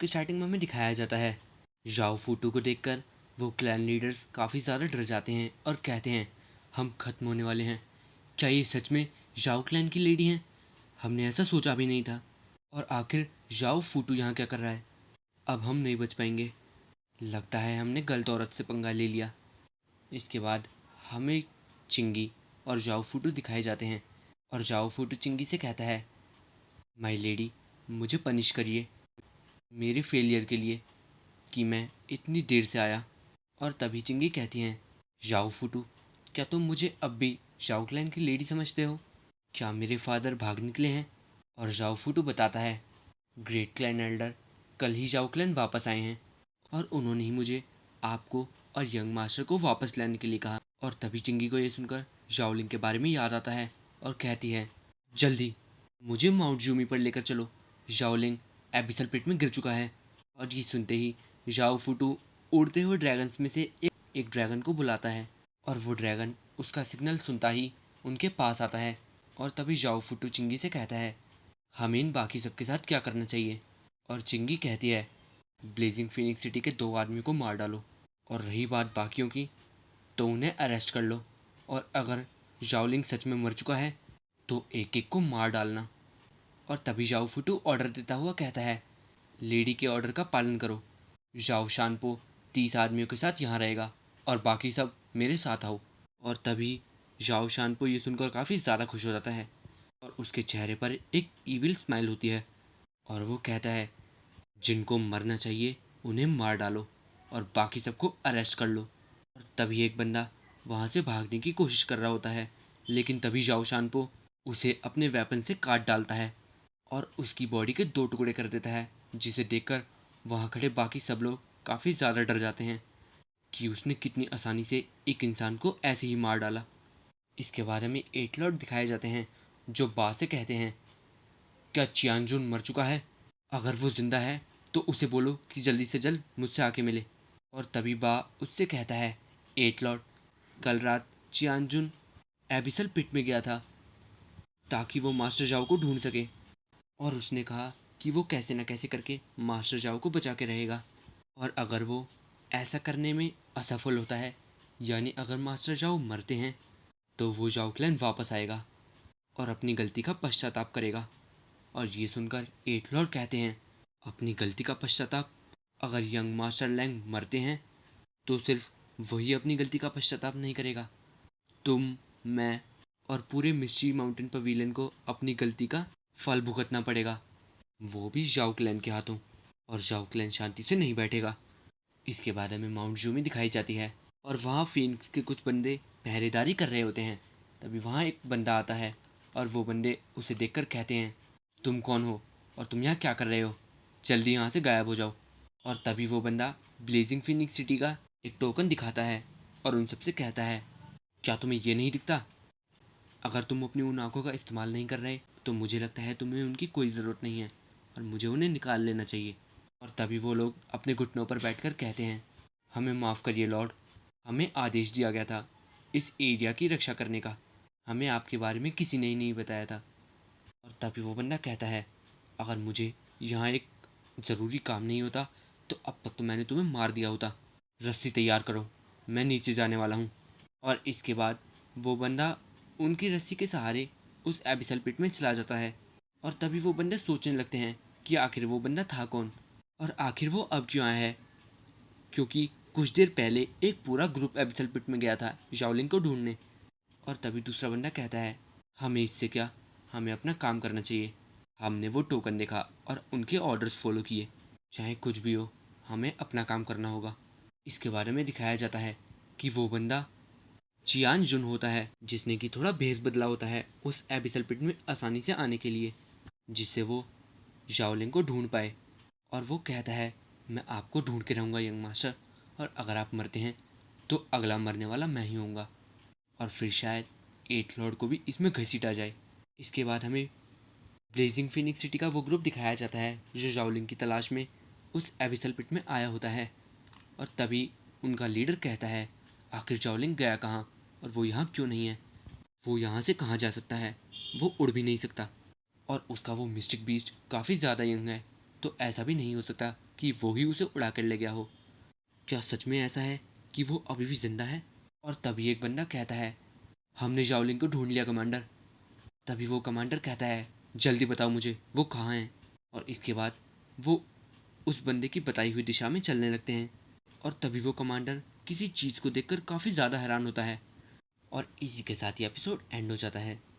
की स्टार्टिंग में हमें दिखाया जाता है जाओ फूटू को देखकर वो क्लैन लीडर्स काफ़ी ज़्यादा डर जाते हैं और कहते हैं हम खत्म होने वाले हैं। क्या ये सच में जाओ क्लैन की लेडी हैं? हमने ऐसा सोचा भी नहीं था। और आखिर जाओ फूटू यहाँ क्या कर रहा है? अब हम नहीं बच पाएंगे। लगता है हमने गलत औरत से पंगा ले लिया। इसके बाद हमें चिंगी और जाओ फूटू दिखाए जाते हैं और जाओ फूटू चिंगी से कहता है माय लेडी, मुझे पनिश करिए मेरे फेलियर के लिए कि मैं इतनी देर से आया। और तभी चिंगी कहती हैं जाओ फूटू, क्या तुम मुझे अब भी जाओ क्लैन की लेडी समझते हो? क्या मेरे फादर भाग निकले हैं? और जाओ फूटू बताता है ग्रेट क्लैन एल्डर कल ही जाओ क्लैन वापस आए हैं और उन्होंने ही मुझे आपको और यंग मास्टर को वापस लाने के लिए कहा। और तभी चिंगी को ये सुनकर जाओलिंग के बारे में याद आता है और कहती है जल्दी मुझे माउंट जूमी पर लेकर चलो, जाओलिंग एबिसल पिट में गिर चुका है। और ये सुनते ही जाओ फूटू उड़ते हुए ड्रैगन्स में से एक ड्रैगन को बुलाता है और वो ड्रैगन उसका सिग्नल सुनता ही उनके पास आता है। और तभी जाओ फूटू चिंगी से कहता है हमें इन बाकी सबके साथ क्या करना चाहिए? और चिंगी कहती है ब्लेजिंग फिनिक्स सिटी के 2 आदमियों को मार डालो और रही बात बाकियों की तो उन्हें अरेस्ट कर लो। और अगर जाओलिंग सच में मर चुका है तो एक एक को मार डालना। और तभी जाओ फुटू ऑर्डर देता हुआ कहता है लेडी के ऑर्डर का पालन करो। जाओ शानपो 30 आदमियों के साथ यहाँ रहेगा और बाकी सब मेरे साथ आओ। और तभी जाओ शानपो ये सुनकर काफ़ी ज़्यादा खुश हो जाता है और उसके चेहरे पर एक ईविल स्माइल होती है और वो कहता है जिनको मरना चाहिए उन्हें मार डालो और बाकी सबको अरेस्ट कर लो। और तभी एक बंदा वहाँ से भागने की कोशिश कर रहा होता है लेकिन तभी जाओ शानपो उसे अपने वेपन से काट डालता है और उसकी बॉडी के 2 टुकड़े कर देता है, जिसे देखकर वहाँ खड़े बाकी सब लोग काफ़ी ज़्यादा डर जाते हैं कि उसने कितनी आसानी से एक इंसान को ऐसे ही मार डाला। इसके बारे में 8 लॉर्ड दिखाए जाते हैं जो बा से कहते हैं क्या चियांजुन मर चुका है? अगर वो जिंदा है तो उसे बोलो कि जल्दी से जल्द मुझसे आके मिले। और तभी बा उससे कहता है 8 लॉर्ड, कल रात चियांजुन एबिसल पिट में गया था ताकि वो मास्टर जाओ को ढूंढ सके और उसने कहा कि वो कैसे न कैसे करके मास्टर जाओ को बचा के रहेगा। और अगर वो ऐसा करने में असफल होता है यानी अगर मास्टर जाओ मरते हैं तो वो जाओ क्लैन वापस आएगा और अपनी गलती का पश्चाताप करेगा। और ये सुनकर 8 लॉर्ड कहते हैं अपनी गलती का पश्चाताप? अगर यंग मास्टर लैंग मरते हैं तो सिर्फ वही अपनी गलती का पश्चाताप नहीं करेगा, तुम, मैं और पूरे मिस्ट्री माउंटेन पवेलियन को अपनी गलती का फल भुगतना पड़ेगा, वो भी जाओ क्लैन के हाथों। और जाओ क्लैन शांति से नहीं बैठेगा। इसके बाद हमें माउंट जूमी दिखाई जाती है और वहाँ फिनिक्स के कुछ बंदे पहरेदारी कर रहे होते हैं। तभी वहाँ एक बंदा आता है और वो बंदे उसे देखकर कहते हैं तुम कौन हो और तुम यहाँ क्या कर रहे हो? जल्दी यहाँ से गायब हो जाओ। और तभी वो बंदा ब्लेजिंग फिनिक्स सिटी का एक टोकन दिखाता है और उन सबसे कहता है क्या तुम्हें ये नहीं दिखता? अगर तुम अपनी उन आंखों का इस्तेमाल नहीं कर रहे तो मुझे लगता है तुम्हें उनकी कोई ज़रूरत नहीं है और मुझे उन्हें निकाल लेना चाहिए। और तभी वो लोग अपने घुटनों पर बैठकर कहते हैं हमें माफ़ करिए लॉर्ड, हमें आदेश दिया गया था इस एरिया की रक्षा करने का, हमें आपके बारे में किसी ने ही नहीं बताया था। और तभी वो बंदा कहता है अगर मुझे यहाँ एक ज़रूरी काम नहीं होता तो अब तक तो मैंने तुम्हें मार दिया होता। रस्सी तैयार करो, मैं नीचे जाने वाला हूँ। और इसके बाद वो बंदा उनकी रस्सी के सहारे उस एबिसल पिट में चला जाता है। और तभी वो बंदे सोचने लगते हैं कि आखिर वो बंदा था कौन और आखिर वो अब क्यों आया है, क्योंकि कुछ देर पहले एक पूरा ग्रुप एबिसल पिट में गया था जाओलिन को ढूंढने। और तभी दूसरा बंदा कहता है हमें इससे क्या, हमें अपना काम करना चाहिए। हमने वो टोकन देखा और उनके ऑर्डर्स फॉलो किए, चाहे कुछ भी हो हमें अपना काम करना होगा। इसके बारे में दिखाया जाता है कि वो बंदा चियान जुन होता है जिसने कि थोड़ा भेस बदला होता है उस एबिसल पिट में आसानी से आने के लिए, जिससे वो जाओलिंग को ढूंढ पाए। और वो कहता है मैं आपको ढूंढ के रहूँगा यंग मास्टर, और अगर आप मरते हैं तो अगला मरने वाला मैं ही होऊंगा और फिर शायद 8 लॉर्ड को भी इसमें घसीटा जाए। इसके बाद हमें ब्लेजिंग फिनिक्स सिटी का वो ग्रुप दिखाया जाता है जो जाओलिंग की तलाश में उस एबिसल पिट में आया होता है। और तभी उनका लीडर कहता है आखिर जाओलिंग गया कहाँ और वो यहाँ क्यों नहीं है? वो यहाँ से कहाँ जा सकता है? वो उड़ भी नहीं सकता और उसका वो मिस्टिक बीस्ट काफ़ी ज़्यादा यंग है, तो ऐसा भी नहीं हो सकता कि वो ही उसे उड़ा कर ले गया हो। क्या सच में ऐसा है कि वो अभी भी जिंदा है? और तभी एक बंदा कहता है, हमने जाओलिंग को ढूंढ लिया कमांडर। तभी वो कमांडर कहता है, जल्दी बताओ मुझे वो कहाँ हैं। और इसके बाद वो उस बंदे की बताई हुई दिशा में चलने लगते हैं। और तभी वो कमांडर किसी चीज़ को देखकर काफ़ी ज़्यादा हैरान होता है। और इसी के साथ ही एपिसोड एंड हो जाता है।